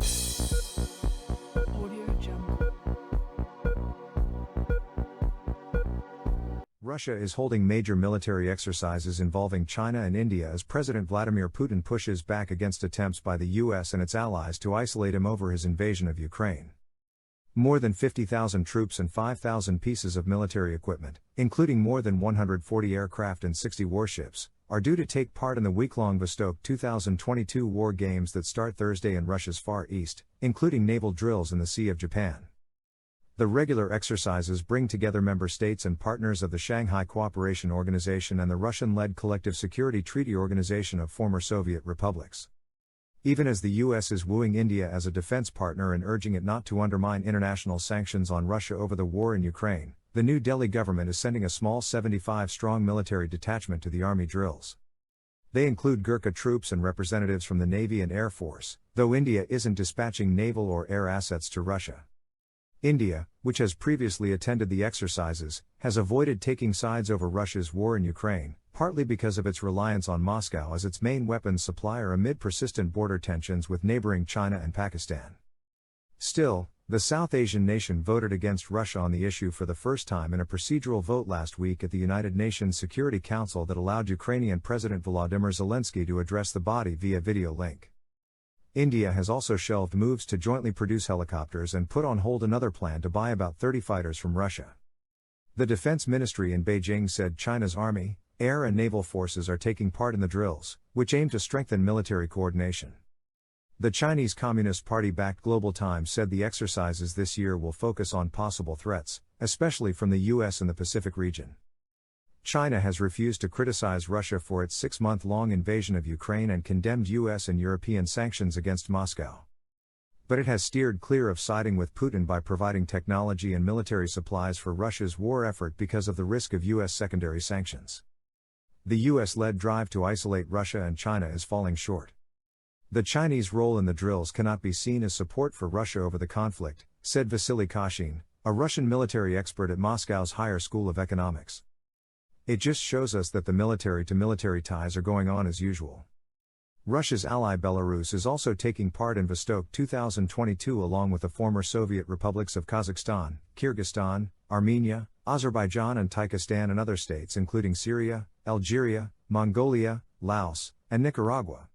Audio Jungle. Russia is holding major military exercises involving China and India as President Vladimir Putin pushes back against attempts by the US and its allies to isolate him over his invasion of Ukraine. More than 50,000 troops and 5,000 pieces of military equipment, including more than 140 aircraft and 60 warships, are due to take part in the week-long Vostok 2022 war games that start Thursday in Russia's Far East, including naval drills in the Sea of Japan. The regular exercises bring together member states and partners of the Shanghai Cooperation Organization and the Russian-led Collective Security Treaty Organization of former Soviet republics. Even as the US is wooing India as a defense partner and urging it not to undermine international sanctions on Russia over the war in Ukraine, the New Delhi government is sending a small 75-strong military detachment to the army drills. They include Gurkha troops and representatives from the Navy and Air Force, though India isn't dispatching naval or air assets to Russia. India, which has previously attended the exercises, has avoided taking sides over Russia's war in Ukraine, partly because of its reliance on Moscow as its main weapons supplier amid persistent border tensions with neighboring China and Pakistan. Still, the South Asian nation voted against Russia on the issue for the first time in a procedural vote last week at the United Nations Security Council that allowed Ukrainian President Volodymyr Zelensky to address the body via video link. India has also shelved moves to jointly produce helicopters and put on hold another plan to buy about 30 fighters from Russia. The Defense Ministry in Beijing said China's army, air and naval forces are taking part in the drills, which aim to strengthen military coordination. The Chinese Communist Party-backed Global Times said the exercises this year will focus on possible threats, especially from the US and the Pacific region. China has refused to criticize Russia for its 6-month-long invasion of Ukraine and condemned US and European sanctions against Moscow. But it has steered clear of siding with Putin by providing technology and military supplies for Russia's war effort because of the risk of US secondary sanctions. The US-led drive to isolate Russia and China is falling short. The Chinese role in the drills cannot be seen as support for Russia over the conflict, said Vasily Kashin, a Russian military expert at Moscow's Higher School of Economics. It just shows us that the military-to-military ties are going on as usual. Russia's ally Belarus is also taking part in Vostok 2022 along with the former Soviet republics of Kazakhstan, Kyrgyzstan, Armenia, Azerbaijan and Tajikistan and other states including Syria, Algeria, Mongolia, Laos, and Nicaragua.